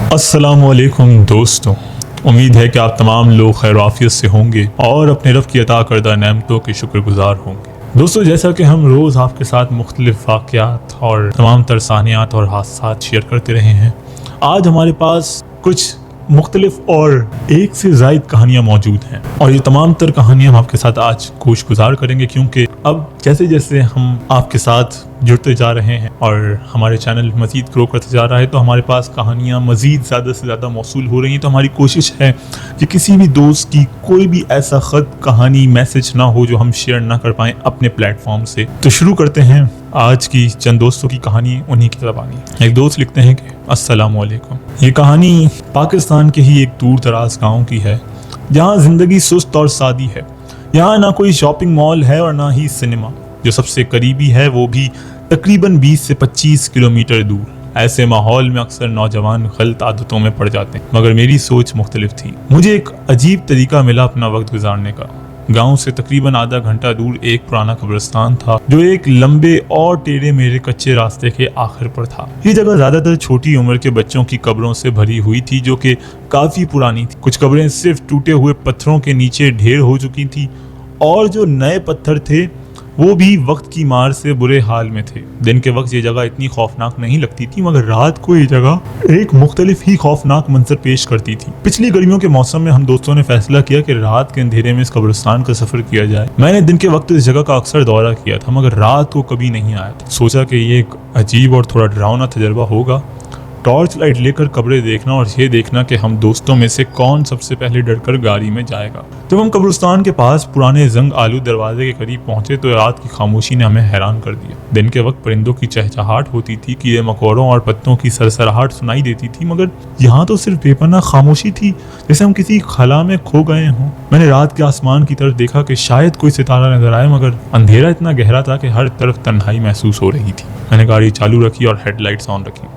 अस्सलामुअलैकुम दोस्तों, उम्मीद है कि आप तमाम लोग खैर आफियत से होंगे और अपने रब की अता करदा नेमतों के शुक्रगुजार होंगे। दोस्तों, जैसा कि हम रोज़ आपके साथ मुख्तलिफ वाक़यात और तमाम तरसानियात और हादसात शेयर करते रहे हैं, आज हमारे पास कुछ मुख्तलिफ और एक से ज़ायद कहानियाँ मौजूद हैं और ये तमाम तर कहानियाँ हम आपके साथ आज गोश गुजार करेंगे, क्योंकि अब जैसे जैसे हम आपके साथ जुड़ते जा रहे हैं और हमारे चैनल मज़ीद ग्रो करते जा रहा है, तो हमारे पास कहानियाँ मज़ीद ज़्यादा से ज़्यादा मौसूल हो रही हैं। तो हमारी कोशिश है कि किसी भी दोस्त की कोई भी ऐसा ख़त, कहानी, मैसेज ना हो जो हम शेयर ना कर पाएँ अपने प्लेटफॉर्म से। तो शुरू करते हैं आज की चंद दोस्तों की कहानी, उन्हीं की ज़बानी। एक दोस्त लिखते हैं कि अस्सलामुअलैकुम। ये कहानी पाकिस्तान के ही एक दूर दराज गाँव की है, जहाँ ज़िंदगी सुस्त और सादी है। यहाँ ना कोई शॉपिंग मॉल है और ना ही सिनेमा, जो सबसे करीबी है वो भी तकरीबन 20 से 25 किलोमीटर दूर। ऐसे माहौल में अक्सर नौजवान गलत आदतों में पड़ जाते हैं, मगर मेरी सोच मुख्तलिफ थी। मुझे एक अजीब तरीका मिला अपना वक्त गुजारने का। गांव से तकरीबन आधा घंटा दूर एक पुराना कब्रिस्तान था, जो एक लंबे और टेढ़े मेढ़े कच्चे रास्ते के आखिर पर था। ये जगह ज्यादातर छोटी उम्र के बच्चों की कब्रों से भरी हुई थी, जो कि काफी पुरानी थी। कुछ कब्रें सिर्फ टूटे हुए पत्थरों के नीचे ढेर हो चुकी थी और जो नए पत्थर थे वो भी वक्त की मार से बुरे हाल में थे। दिन के वक्त ये जगह इतनी खौफनाक नहीं लगती थी, मगर रात को ये जगह एक मुख्तलिफ ही खौफनाक मंजर पेश करती थी। पिछली गर्मियों के मौसम में हम दोस्तों ने फैसला किया कि रात के अंधेरे में इस कब्रिस्तान का सफर किया जाए। मैंने दिन के वक्त इस जगह का अक्सर दौरा किया था, मगर रात को कभी नहीं आया था। सोचा कि ये एक अजीब और थोड़ा डरावना तजर्बा होगा, टॉर्च लाइट लेकर कब्रें देखना और ये देखना कि हम दोस्तों में से कौन सबसे पहले डरकर गाड़ी में जाएगा। जब हम कब्रिस्तान के पास पुराने जंग आलू दरवाजे के करीब पहुंचे तो रात की खामोशी ने हमें हैरान कर दिया। दिन के वक्त परिंदों की चहचहाट होती थी, कीड़े मकोड़ों और पत्तों की सरसराहट सुनाई देती थी, मगर यहाँ तो सिर्फ बेपनाह खामोशी थी, जैसे हम किसी खला में खो गए हों। मैंने रात के आसमान की तरफ देखा कि शायद कोई सितारा नजर आए, मगर अंधेरा इतना गहरा था कि हर तरफ तन्हाई महसूस हो रही थी। मैंने गाड़ी चालू रखी और हेडलाइट्स ऑन रखी,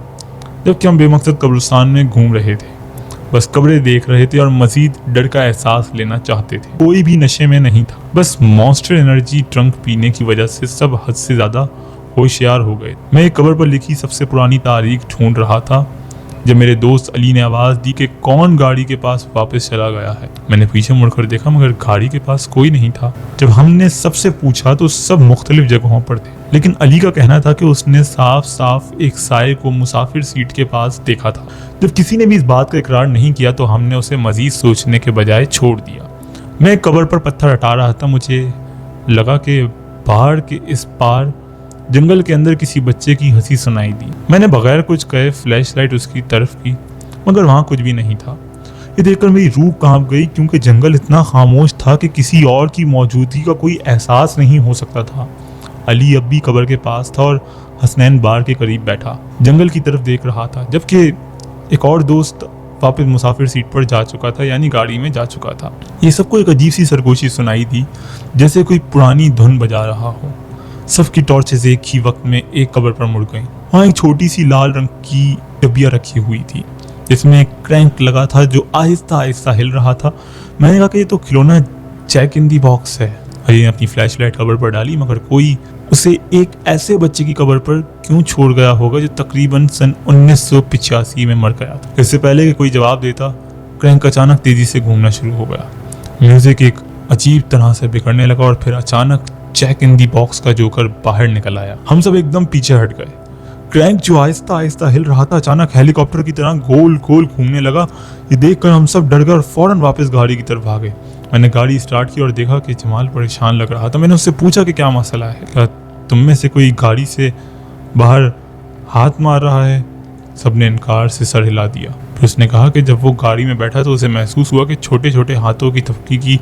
जबकि हम बेमकसद कब्रिस्तान में घूम रहे थे, बस कब्रें देख रहे थे और मजीद डर का एहसास लेना चाहते थे। कोई भी नशे में नहीं था, बस मॉन्स्टर एनर्जी ड्रंक पीने की वजह से सब हद से ज्यादा होशियार हो गए। मैं एक कब्र पर लिखी सबसे पुरानी तारीख ढूंढ रहा था जब मेरे दोस्त अली ने आवाज़ दी कि कौन गाड़ी के पास वापस चला गया है। मैंने पीछे मुड़कर देखा, मगर गाड़ी के पास कोई नहीं था। जब हमने सबसे पूछा तो सब मुख्तलिफ जगहों पर थे, लेकिन अली का कहना था कि उसने साफ साफ एक साये को मुसाफिर सीट के पास देखा था। जब किसी ने भी इस बात का इकरार नहीं किया तो हमने उसे मजीद सोचने के बजाय छोड़ दिया। मैं एक कब्र पर पत्थर हटा रहा था, मुझे लगा कि पहाड़ के इस पार जंगल के अंदर किसी बच्चे की हंसी सुनाई दी। मैंने बगैर कुछ कहे फ्लैशलाइट उसकी तरफ की, मगर वहाँ कुछ भी नहीं था। ये देखकर मेरी रूह कांप गई, क्योंकि जंगल इतना खामोश था कि किसी और की मौजूदगी का कोई एहसास नहीं हो सकता था। अली अब भी कब्र के पास था और हसनैन बार के करीब बैठा जंगल की तरफ देख रहा था, जबकि एक और दोस्त वापस मुसाफिर सीट पर जा चुका था, यानी गाड़ी में जा चुका था। ये सबको एक अजीब सी सरगोशी सुनाई दी, जैसे कोई पुरानी धुन बजा रहा हो। सबकी टॉर्चेस एक ही वक्त में एक कब्र पर मुड़ गईं। वहाँ एक छोटी सी लाल रंग की डबिया रखी हुई थी, जिसमें एक क्रैंक लगा था जो आहिस्ता आहिस्ता हिल रहा था। मैंने कहा कि ये तो खिलौना जैक इन दी बॉक्स है। अली ने अपनी फ्लैशलाइट कब्र पर डाली, मगर कोई उसे एक ऐसे बच्चे की कब्र पर क्यों छोड़ गया होगा जो तकरीबन सन 1985 में मर गया था। इससे पहले कि कोई जवाब देता, क्रैंक अचानक तेजी से घूमना शुरू हो गया। म्यूजिक एक अजीब तरह से बिगड़ने लगा और फिर अचानक जैक इन दी बॉक्स का जोकर बाहर निकल आया। हम सब एकदम पीछे हट गए। क्रैंक जो आहिस्ता आहिस्ता हिल रहा था अचानक हेलीकॉप्टर की तरह गोल गोल घूमने लगा। ये देखकर हम सब डर गए और फौरन वापस गाड़ी की तरफ भागे। मैंने गाड़ी स्टार्ट की और देखा कि जमाल परेशान लग रहा था। मैंने उससे पूछा कि क्या मसला है, क्या तुम में से कोई गाड़ी से बाहर हाथ मार रहा है? सबने इनकार से सर हिला दिया। फिर उसने कहा कि जब वो गाड़ी में बैठा तो उसे महसूस हुआ कि छोटे छोटे हाथों की थपकी की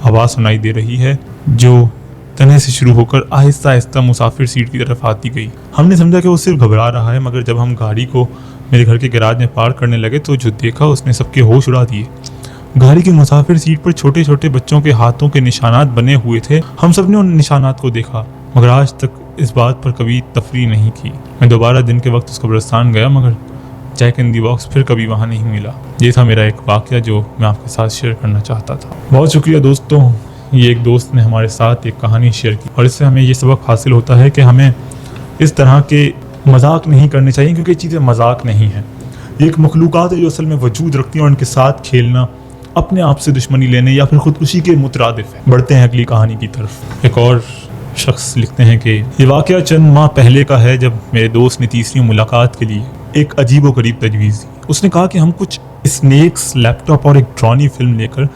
आवाज़ सुनाई दे रही है, जो तने से शुरू होकर आहिस्ता आहिस्ता मुसाफिर सीट की तरफ आती गई। हमने समझा कि वो सिर्फ घबरा रहा है, मगर जब हम गाड़ी को मेरे घर के गैराज में पार्क करने लगे तो जो देखा उसने सबके होश उड़ा दिए। गाड़ी की मुसाफिर सीट पर छोटे छोटे बच्चों के हाथों के निशानात बने हुए थे। हम सब ने उन निशानात को देखा, मगर आज तक इस बात पर कभी तफरी नहीं की। मैं दोबारा दिन के वक्त उस कब्रिस्तान गया, मगर जैक इन दी बॉक्स फिर कभी वहाँ नहीं मिला। ये था मेरा एक वाक़या जो मैं आपके साथ शेयर करना चाहता था। बहुत शुक्रिया दोस्तों, ये एक दोस्त ने हमारे साथ एक कहानी शेयर की और इससे हमें ये सबक हासिल होता है कि हमें इस तरह के मजाक नहीं करने चाहिए, क्योंकि ये चीज़ें मजाक नहीं है। ये एक मखलूक़ात है जो असल में वजूद रखती है और इनके साथ खेलना अपने आप से दुश्मनी लेने या फिर खुदकुशी के मुतरादिफ है। बढ़ते हैं अगली कहानी की तरफ। एक और शख्स लिखते हैं कि ये वाक़या चंद माह पहले का है, जब मेरे दोस्त ने तीसरी मुलाकात के लिए एक अजीबोगरीब तजवीज़ दी। उसने कहा कि हम कुछ स्नेक्स, लैपटॉप और एक ड्रानी फिल्म लेकर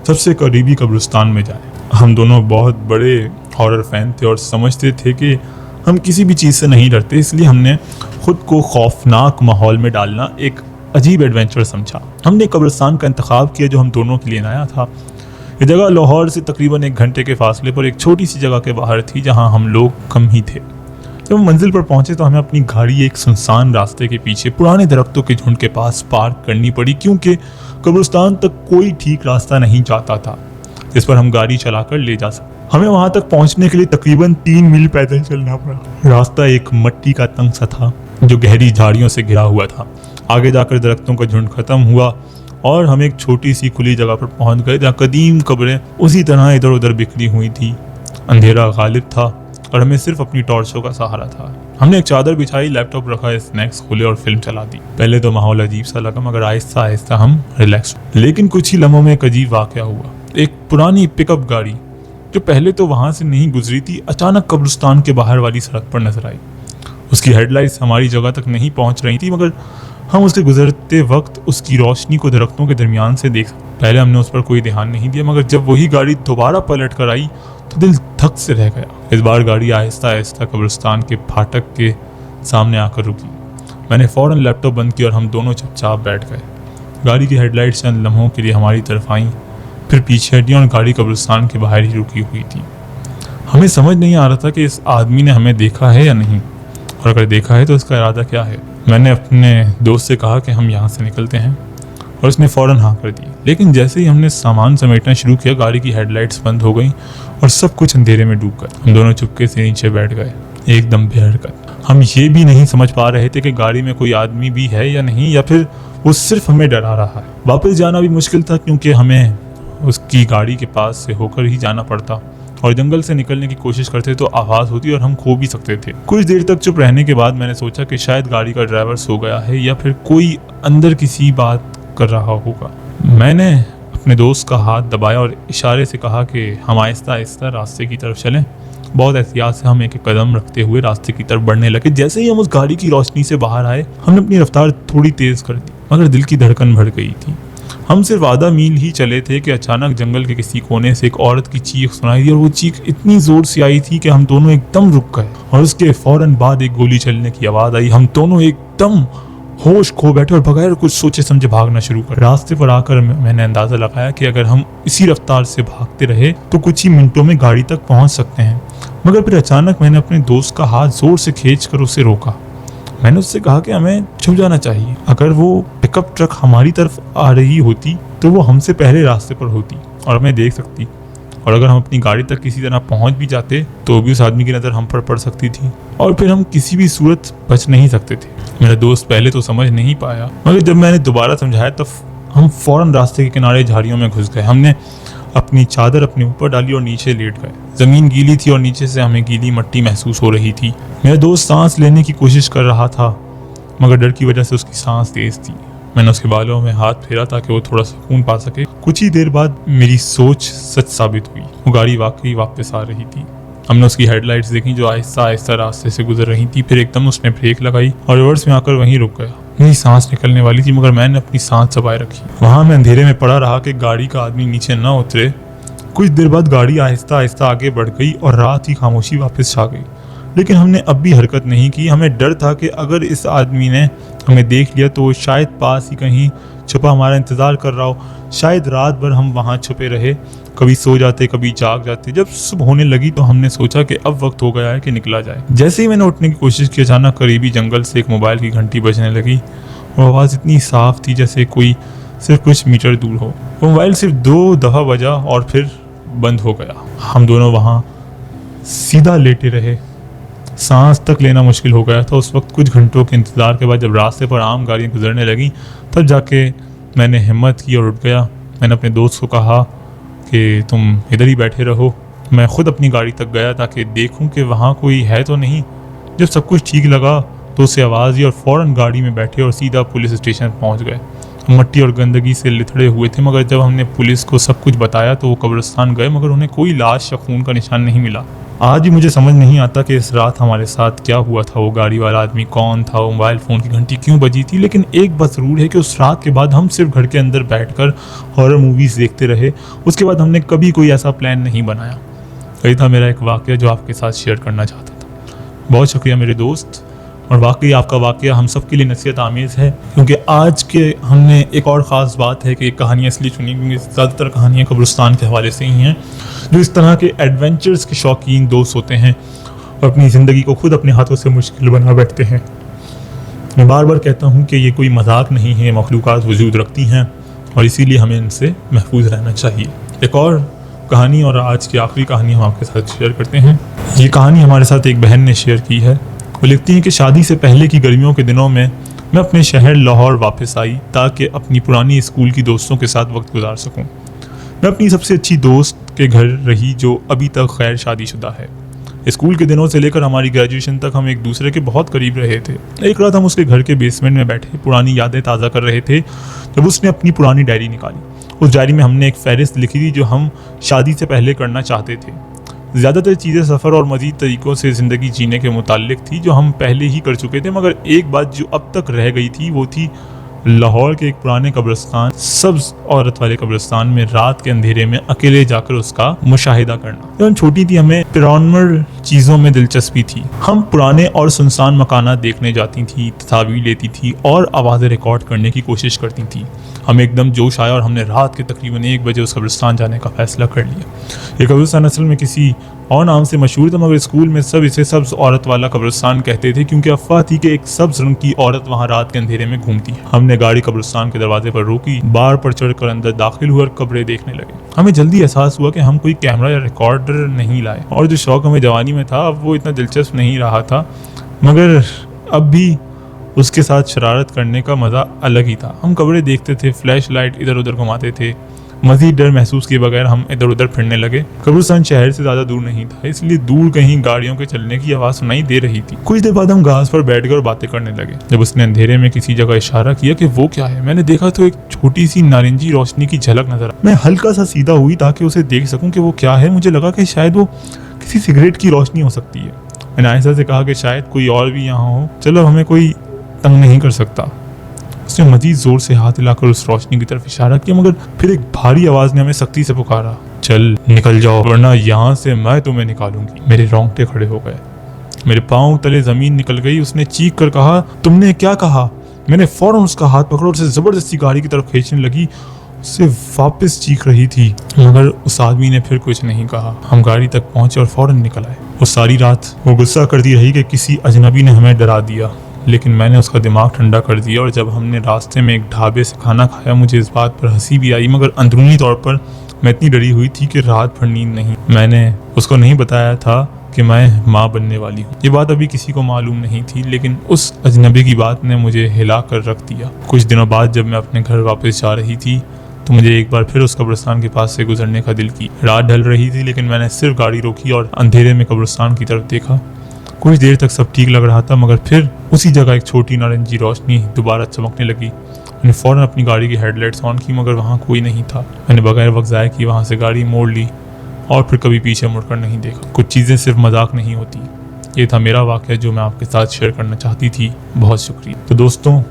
सबसे करीबी कब्रिस्तान में जाएं। हम दोनों बहुत बड़े हॉरर फैन थे और समझते थे कि हम किसी भी चीज़ से नहीं डरते, इसलिए हमने खुद को खौफनाक माहौल में डालना एक अजीब एडवेंचर समझा। हमने कब्रिस्तान का इंतखाब किया जो हम दोनों के लिए नया था। ये जगह लाहौर से तकरीबन 1 घंटे के फासले पर एक छोटी सी जगह के बाहर थी जहां हम लोग कम ही थे। जब हम मंजिल पर पहुंचे तो हमें अपनी गाड़ी एक सुनसान रास्ते के पीछे पुराने दरख्तों के झुंड के पास पार्क करनी पड़ी, क्योंकि कब्रिस्तान तक कोई ठीक रास्ता नहीं जाता था जिस पर हम गाड़ी चलाकर ले जा सकते। हमें वहां तक पहुंचने के लिए तकरीबन 3 मील पैदल चलना पड़ा। रास्ता एक मिट्टी का तंग सा था जो गहरी झाड़ियों से घिरा हुआ था। आगे जाकर दरख्तों का झुंड खत्म हुआ और हम एक छोटी सी खुली जगह पर पहुंच गए जहाँ कदीम कब्रें उसी तरह इधर उधर बिखरी हुई थी। अंधेरा गालिब था और हमें सिर्फ अपनी टॉर्चों का सहारा था। हमने एक चादर बिछाई, लैपटॉप रखा, स्नैक्स खोले और फिल्म चला दी। पहले तो माहौल अजीब सा लगा, मगर आहिस्ता आहिस्ता हम रिलैक्स हुए। लेकिन कुछ ही लम्हों में एक अजीब वाक़या हुआ। एक पुरानी पिकअप गाड़ी जो पहले तो वहां से नहीं गुजरी थी, अचानक कब्रिस्तान के बाहर वाली सड़क पर नजर आई। उसकी हेडलाइट्स हमारी जगह तक नहीं पहुंच रही थी, मगर हम उसके गुजरते वक्त उसकी रोशनी को दरख्तों के दरमियान से देख। पहले हमने उस पर कोई ध्यान नहीं दिया, मगर जब वही गाड़ी दोबारा पलट कर आई तो दिल धक से रह गया। इस बार गाड़ी आहिस्ता आहिस्ता कब्रिस्तान के फाटक के सामने आकर रुकी। मैंने फ़ौरन लैपटॉप बंद किया और हम दोनों चुपचाप बैठ गए। गाड़ी की हेडलाइट्स चंद लम्हों के लिए हमारी तरफ आईं, फिर पीछे हटी और गाड़ी कब्रिस्तान के बाहर ही रुकी हुई थी। हमें समझ नहीं आ रहा था कि इस आदमी ने हमें देखा है या नहीं, और अगर देखा है तो इसका इरादा क्या है। मैंने अपने दोस्त से कहा कि हम यहाँ से निकलते हैं और उसने फ़ौरन हाँ कर दी। लेकिन जैसे ही हमने सामान समेटना शुरू किया, गाड़ी की हेडलाइट्स बंद हो गई और सब कुछ अंधेरे में डूब गया। हम दोनों चुपके से नीचे बैठ गए, एकदम बेहरकत। हम ये भी नहीं समझ पा रहे थे कि गाड़ी में कोई आदमी भी है या नहीं, या फिर वो सिर्फ हमें डरा रहा है। वापस जाना भी मुश्किल था क्योंकि हमें उसकी गाड़ी के पास से होकर ही जाना पड़ता, और जंगल से निकलने की कोशिश करते तो आवाज़ होती और हम खो भी सकते थे। कुछ देर तक चुप रहने के बाद मैंने सोचा कि शायद गाड़ी का ड्राइवर सो गया है या फिर कोई अंदर किसी बात कर रहा होगा। मैंने अपने दोस्त का हाथ दबाया और इशारे से कहा कि हम आहिस्ता आहिस्ता रास्ते की तरफ चलें। बहुत एहतियात से हम एक कदम रखते हुए रास्ते की तरफ बढ़ने लगे। जैसे ही हम उस गाड़ी की रोशनी से बाहर आए, हमने अपनी रफ्तार थोड़ी तेज़ कर दी, मगर दिल की धड़कन बढ़ गई थी। हम सिर्फ आधा मील ही चले थे कि अचानक जंगल के किसी कोने से एक औरत की चीख सुनाई दी, और वो चीख इतनी जोर से आई थी कि हम दोनों एकदम रुक गए। और उसके फौरन बाद एक गोली चलने की आवाज़ आई। हम दोनों एकदम होश खो बैठे और बगैर कुछ सोचे समझे भागना शुरू कर। रास्ते पर आकर मैंने अंदाज़ा लगाया कि अगर हम इसी रफ्तार से भागते रहे तो कुछ ही मिनटों में गाड़ी तक पहुंच सकते हैं। मगर फिर अचानक मैंने अपने दोस्त का हाथ जोर से खींचकर उसे रोका। मैंने उससे कहा कि हमें छुप जाना चाहिए। अगर वो पिकअप ट्रक हमारी तरफ आ रही होती तो वो हमसे पहले रास्ते पर होती और हमें देख सकती, और अगर हम अपनी गाड़ी तक किसी तरह पहुंच भी जाते तो भी उस आदमी की नज़र हम पर पड़ सकती थी और फिर हम किसी भी सूरत बच नहीं सकते थे। मेरा दोस्त पहले तो समझ नहीं पाया, मगर जब मैंने दोबारा समझाया तब हम फ़ौरन रास्ते के किनारे झाड़ियों में घुस गए। हमने अपनी चादर अपने ऊपर डाली और नीचे लेट गए। ज़मीन गीली थी और नीचे से हमें गीली मिट्टी महसूस हो रही थी। मेरा दोस्त सांस लेने की कोशिश कर रहा था, मगर डर की वजह से उसकी सांस तेज़ थी। मैंने उसके बालों में हाथ फेरा ताकि वो थोड़ा सुकून पा सके। कुछ ही देर बाद मेरी सोच सच साबित हुई। वो गाड़ी वाकई वापस आ रही थी। हमने उसकी हेडलाइट्स देखी जो आहिस्ता आहिस्ता रास्ते से गुजर रही थी। फिर एकदम उसने ब्रेक लगाई और रिवर्स में आकर वहीं रुक गया। मेरी सांस निकलने वाली थी, मगर मैंने अपनी सांस दबाए रखी। वहाँ मैं अंधेरे में पड़ा रहा कि गाड़ी का आदमी नीचे न उतरे। कुछ देर बाद गाड़ी आहिस्ता आहिस्ता आगे बढ़ गई और रात की खामोशी वापस छा गई। लेकिन हमने अब भी हरकत नहीं की। हमें डर था कि अगर इस आदमी ने हमें देख लिया तो वो शायद पास ही कहीं छुपा हमारा इंतज़ार कर रहा हो। शायद रात भर हम वहाँ छुपे रहे, कभी सो जाते कभी जाग जाते। जब सुबह होने लगी तो हमने सोचा कि अब वक्त हो गया है कि निकला जाए। जैसे ही मैंने उठने की कोशिश की, अचानक करीबी जंगल से एक मोबाइल की घंटी बजने लगी। वो आवाज़ इतनी साफ थी जैसे कोई सिर्फ कुछ मीटर दूर हो। वो मोबाइल सिर्फ 2 दफ़ा बजा और फिर बंद हो गया। हम दोनों वहाँ सीधा लेटे रहे। सांस तक लेना मुश्किल हो गया था। उस वक्त कुछ घंटों के इंतज़ार के बाद जब रास्ते पर आम गाड़ियाँ गुजरने लगी तब जाके मैंने हिम्मत की और उठ गया। मैंने अपने दोस्त को कहा कि तुम इधर ही बैठे रहो। मैं ख़ुद अपनी गाड़ी तक गया ताकि देखूं कि वहाँ कोई है तो नहीं। जब सब कुछ ठीक लगा तो उससे आवाज़ दी और फ़ौरन गाड़ी में बैठे और सीधा पुलिस स्टेशन पहुंच गए। मट्टी और गंदगी से लिथड़े हुए थे, मगर जब हमने पुलिस को सब कुछ बताया तो वो कब्रिस्तान गए, मगर उन्हें कोई लाश या खून का निशान नहीं मिला। आज भी मुझे समझ नहीं आता कि इस रात हमारे साथ क्या हुआ था, वो गाड़ी वाला आदमी कौन था, वो मोबाइल फ़ोन की घंटी क्यों बजी थी। लेकिन एक बात ज़रूर है कि उस रात के बाद हम सिर्फ घर के अंदर बैठकर हॉरर मूवीज़ देखते रहे। उसके बाद हमने कभी कोई ऐसा प्लान नहीं बनाया। यही था मेरा एक वाक़या जो आपके साथ शेयर करना चाहता था। बहुत शुक्रिया मेरे दोस्त, और वाकई आपका वाक़या हम सब के लिए नसीहत आमेज़ है, क्योंकि आज के हमने एक और ख़ास बात है कि कहानियाँ इसलिए चुनी क्योंकि ज़्यादातर कहानियाँ कब्रिस्तान के हवाले से ही हैं। जो इस तरह के एडवेंचर्स के शौकीन दोस्त होते हैं और अपनी ज़िंदगी को खुद अपने हाथों से मुश्किल बना बैठते हैं। मैं बार बार कहता हूँ कि ये कोई मजाक नहीं है, मखलूक़ात वजूद रखती हैं और इसीलिए हमें इनसे महफूज रहना चाहिए। एक और कहानी और आज की आखिरी कहानी हम आपके साथ शेयर करते हैं। ये कहानी हमारे साथ एक बहन ने शेयर की है। वो लिखती हैं कि शादी से पहले की गर्मियों के दिनों में मैं अपने शहर लाहौर वापस आई ताकि अपनी पुरानी स्कूल की दोस्तों के साथ वक्त गुजार सकूं। मैं अपनी सबसे अच्छी दोस्त के घर रही जो अभी तक खैर शादीशुदा है। स्कूल के दिनों से लेकर हमारी ग्रेजुएशन तक हम एक दूसरे के बहुत करीब रहे थे। एक रात हम उसके घर के बेसमेंट में बैठे पुरानी यादें ताज़ा कर रहे थे जब उसने अपनी पुरानी डायरी निकाली। उस डायरी में हमने एक फहरिस्त लिखी थी जो हम शादी से पहले करना चाहते थे। ज़्यादातर चीज़ें सफ़र और मज़ीद तरीक़ों से ज़िंदगी जीने के मुताल्लिक़ थी जो हम पहले ही कर चुके थे, मगर एक बात जो अब तक रह गई थी वो थी लाहौर के एक पुराने कब्रिस्तान, सब्ज़ औरत वाले कब्रिस्तान में रात के अंधेरे में अकेले जाकर उसका मुशाहिदा करना। जब हम छोटी थी हमें पैरानॉर्मल चीज़ों में दिलचस्पी थी। हम पुराने और सुनसान मकानात देखने जाती थी, तस्वीर लेती थी और आवाज़ें रिकॉर्ड करने की कोशिश करती थी। हमें एकदम जोश आया और हमने रात के तकरीबन 1 बजे उस कब्रिस्तान जाने का फ़ैसला कर लिया। ये कब्रिस्तान असल में किसी और नाम से मशहूर था, मगर स्कूल में सब इसे सब्ज़ औरत वाला कब्रिस्तान कहते थे क्योंकि अफवाह थी कि एक सब्ज़ रंग की औरत वहाँ रात के अंधेरे में घूमती है। हमने गाड़ी कब्रिस्तान के दरवाजे पर रोकी, बार पर चढ़कर अंदर दाखिल हुए और कब्रें देखने लगे। हमें जल्दी एहसास हुआ कि हम कोई कैमरा या रिकॉर्डर नहीं लाए, और जो शौक़ हमें जवानी में था अब वो इतना दिलचस्प नहीं रहा था, मगर अब भी उसके साथ शरारत करने का मज़ा अलग ही था। हम कब्रें देखते थे, फ्लैश लाइट इधर उधर घुमाते थे। मज़ीद डर महसूस किए बगैर हम इधर उधर फिरने लगे। कब्रिस्तान शहर से ज़्यादा दूर नहीं था, इसलिए दूर कहीं गाड़ियों के चलने की आवाज़ सुनाई दे रही थी। कुछ देर बाद हम घास पर बैठकर बातें करने लगे। जब उसने अंधेरे में किसी जगह इशारा किया कि वो क्या है, मैंने देखा तो एक छोटी सी नारंगी रोशनी की झलक नजर आई। मैं हल्का सा सीधा हुई ताकि उसे देख सकूं कि वो क्या है। मुझे लगा कि शायद वो किसी सिगरेट की रोशनी हो सकती है। मैंने आयशा से कहा कि शायद कोई और भी यहाँ हो, चलो हमें कोई तंग नहीं कर सकता। उसने मजीद जोर से हाथ हिलाकर उस रोशनी की तरफ इशारा किया, मगर फिर एक भारी आवाज ने हमें सख्ती से पुकारा, चल निकल जाओ वरना यहाँ से मैं तुम्हें निकालूंगी। मेरे रोंगटे खड़े हो गए, मेरे पाँव तले जमीन निकल गई। उसने चीख कर कहा, तुमने क्या कहा? मैंने फौरन उसका हाथ पकड़ा और उसे जबरदस्ती गाड़ी की तरफ खींचने लगी। उससे वापस चीख रही थी, मगर उस आदमी ने फिर कुछ नहीं कहा। हम गाड़ी तक पहुंचे और फौरन निकल आए। वो सारी रात वो गुस्सा करती रही कि किसी अजनबी ने हमें डरा दिया, लेकिन मैंने उसका दिमाग ठंडा कर दिया। और जब हमने रास्ते में एक ढाबे से खाना खाया, मुझे इस बात पर हंसी भी आई, मगर अंदरूनी तौर पर मैं इतनी डरी हुई थी कि रात भर नींद नहीं। मैंने उसको नहीं बताया था कि मैं माँ बनने वाली हूँ। ये बात अभी किसी को मालूम नहीं थी, लेकिन उस अजनबी की बात ने मुझे हिला कर रख दिया। कुछ दिनों बाद जब मैं अपने घर वापस जा रही थी तो मुझे एक बार फिर उस कब्रिस्तान के पास से गुजरने का दिल की। रात ढल रही थी, लेकिन मैंने सिर्फ गाड़ी रोकी और अंधेरे में कब्रिस्तान की तरफ देखा। कुछ देर तक सब ठीक लग रहा था, मगर फिर उसी जगह एक छोटी नारंगी रोशनी दोबारा चमकने लगी। मैंने फ़ौरन अपनी गाड़ी की हेडलाइट्स ऑन की, मगर वहाँ कोई नहीं था। मैंने बगैर वक्त ज़ाया किए वहाँ से गाड़ी मोड़ ली और फिर कभी पीछे मुड़कर नहीं देखा। कुछ चीज़ें सिर्फ मजाक नहीं होती। ये था मेरा वाक़या जो मैं आपके साथ शेयर करना चाहती थी। बहुत शुक्रिया। तो दोस्तों,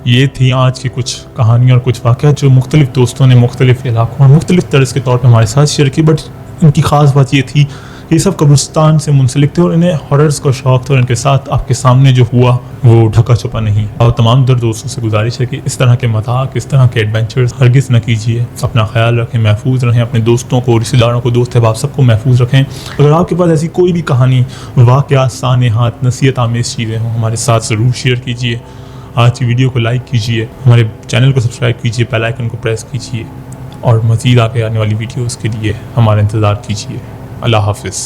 ये थी आज की कुछ कहानी और कुछ वाक़या जो मुख्तलिफ दोस्तों ने मुख्तलिफ इलाकों और मुख्तलिफ तर्ज के तौर पर हमारे साथ शेयर की। बट इनकी ख़ास बात ये थी, ये सब कब्रिस्तान से मुंसलिक थे और इन्हें हॉरर्स का शौक़ था और इनके साथ आपके सामने जो हुआ वो ढका छुपा नहीं। और तमाम दर दोस्तों से गुजारिश है कि इस तरह के मज़ाक, इस तरह के एडवेंचर्स हरगिज़ न कीजिए। अपना ख्याल रखें, महफूज रहें, अपने दोस्तों को, रिश्तेदारों को, दोस्त अहबाब सबको महफूज रखें। अगर आपके पास ऐसी कोई भी कहानी, वाक़या, सानेहात, नसीहत आमेज़ चीज़ें हों, हमारे साथ ज़रूर शेयर कीजिए। आज की वीडियो को लाइक कीजिए, हमारे चैनल को सब्सक्राइब कीजिए, बेल आइकन को प्रेस कीजिए और मज़ीद आगे आने वाली वीडियोज़ के लिए हमारा इंतज़ार कीजिए। अल्लाह हाफ़िज़।